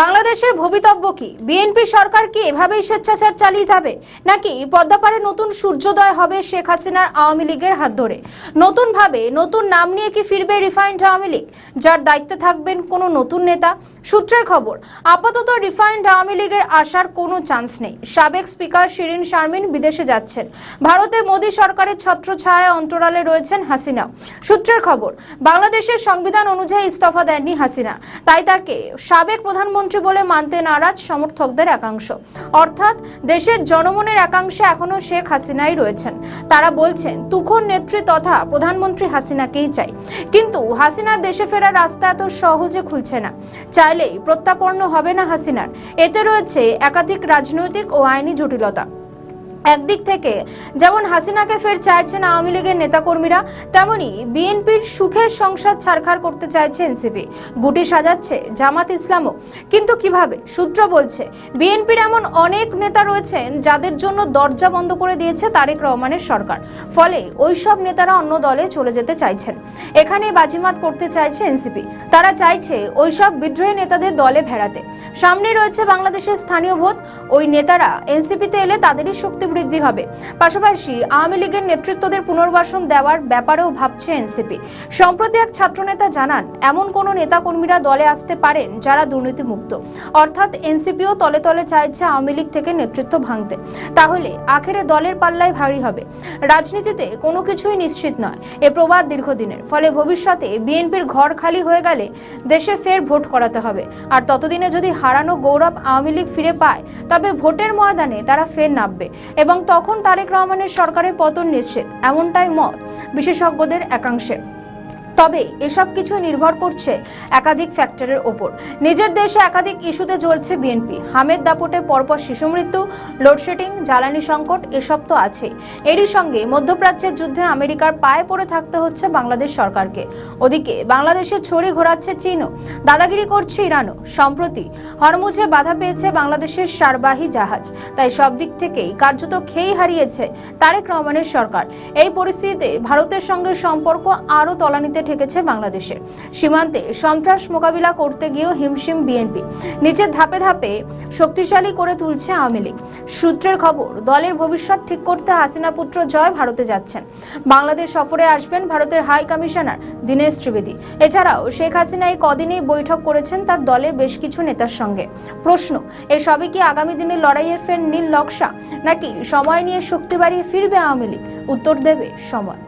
বাংলাদেশের ভবিতব্য কি? বিএনপি সরকার কি এভাবেই স্বেচ্ছাচার চালিয়ে যাবে, নাকি পদ্মাপাড়ে নতুন সূর্যোদয় হবে শেখ হাসিনার আওয়ামী লীগের হাত ধরে? নতুন ভাবে নতুন নাম নিয়ে কি ফিরবে রিফাইন্ড আওয়ামী লীগ, যার দায়িত্বে থাকবেন কোনো নতুন নেতা? সূত্রের খবর, আপাতত রিফাইন্ড আওয়ামী লীগের আসার কোনো চান্স নেই। সাবেক স্পিকার শিরিন শারমিন বিদেশে যাচ্ছেন, ভারতে মোদী সরকারের ছত্রছায়া অন্তরালে রয়েছেন হাসিনা। সূত্রের খবর, বাংলাদেশের সংবিধান অনুযায়ী ইস্তফা দেননি হাসিনা, তাই তাকে সাবেক প্রধানমন্ত্রী বলে মানতে নারাজ সমর্থকদের একাংশ। অর্থাৎ দেশের জনমনের একাংশে এখনো শেখ হাসিনাই রয়েছেন। তারা বলছেন তুখোর নেত্রী তথা প্রধানমন্ত্রী হাসিনাকেই চাই, কিন্তু হাসিনার দেশে ফেরার রাস্তা এত সহজে খুলছে না। চাইলেই প্রত্যাপন্ন হবে না হাসিনার। এতে রয়েছে একাধিক রাজনৈতিক ও আইনি জটিলতা। একদিক থেকে যেমন হাসিনাকে ফের চাইছেন আওয়ামী লীগের নেতাকর্মীরা, তেমনি বিএনপির সুখের সংসার ছারখার করতে চাইছে এনসিপি, গুটি সাজাচ্ছে জামাত ইসলামও। কিন্তু কিভাবে? সূত্র বলছে বিএনপির এমন অনেক নেতা রয়েছেন যাদের জন্য দরজা বন্ধ করে দিয়েছে তারেক রহমানের সরকার, ফলে ওইসব নেতারা অন্য দলে চলে যেতে চাইছেন। এখানে বাজিমাত করতে চাইছে এনসিপি। তারা চাইছে ওইসব বিদ্রোহী নেতাদের দলে ভেড়াতে। সামনে রয়েছে বাংলাদেশের স্থানীয় ভোট। ওই নেতারা এনসিপিতে এলে তাদেরই শক্তি বৃদ্ধি হবে। পাশাপাশি আওয়ামী লীগের নেতৃত্বদের পুনর্বাসন দেওয়ার ব্যাপারেও ভাবছে এনসিপি। সম্প্রতি এক ছাত্রনেতা জানান, এমন কোন নেতাকর্মীরা দলে আসতে পারেন যারা দুর্নীতিমুক্ত। অর্থাৎ এনসিপিও তলে তলে চাইছে আওয়ামী লীগ থেকে নেতৃত্ব ভাঙতে। তাহলে আখেরে দলের পাল্লায় ভারী হবে। রাজনীতিতে কোনো কিছুই নিশ্চিত নয়, এ প্রবাদ দীর্ঘদিনের। ফলে ভবিষ্যতে বিএনপির ঘর খালি হয়ে গেলে দেশে ফের ভোট করাতে হবে। আর ততদিনে যদি হারানো গৌরব আওয়ামী লীগ ফিরে পায়, তবে ভোটের ময়দানে তারা ফের নামবে এবং তখন তারেক রহমানের সরকারের পতন নিশ্চিত, এমনটাই মত বিশেষজ্ঞদের একাংশের। তবে এসব কিছু নির্ভর করছে একাধিক ফ্যাক্টরের ওপর। নিজের দেশে একাধিক ইস্যুতে জ্বলছে বিএনপি। হামেদ দাপটে পরপর শিশু মৃত্যু, লোডশেডিং, জ্বালানি সংকট, এসব তো আছে। এরই সঙ্গে মধ্যপ্রাচ্যের যুদ্ধে আমেরিকার পায়ে পড়ে থাকতে হচ্ছে বাংলাদেশ সরকারকে। ওদিকে বাংলাদেশে ছড়ি ঘোরাচ্ছে চীনও, দাদাগিরি করছে ইরানও। সম্প্রতি হরমুজে বাধা পেয়েছে বাংলাদেশের সারবাহী জাহাজ। তাই সব দিক থেকেই কার্যত খেই হারিয়েছে তারেক রহমানের সরকার। এই পরিস্থিতিতে ভারতের সঙ্গে সম্পর্ক আরও তলানিতে ঠেকেছে বাংলাদেশের। সীমান্তে সন্ত্রাস মোকাবিলা করতে গিয়েও হিমশিম বিএনপি। নিচের ধাপে ধাপে শক্তিশালী করে তুলছে আওয়ামী লীগ। সূত্রের খবর, দলের ভবিষ্যৎ ঠিক করতে হাসিনা পুত্র জয় ভারতে যাচ্ছেন। বাংলাদেশ সফরে আসবেন ভারতের হাই কমিশনার দীনেশ ত্রিবেদী। এছাড়াও শেখ হাসিনা এই কদিনেই বৈঠক করেছেন তার দলের বেশ কিছু নেতার সঙ্গে। প্রশ্ন, এসবই কি আগামী দিনের লড়াইয়ের ফের নীল নকশা, নাকি সময় নিয়ে শক্তি বাড়িয়ে ফিরবে আওয়ামী লীগ? উত্তর দেবে সময়।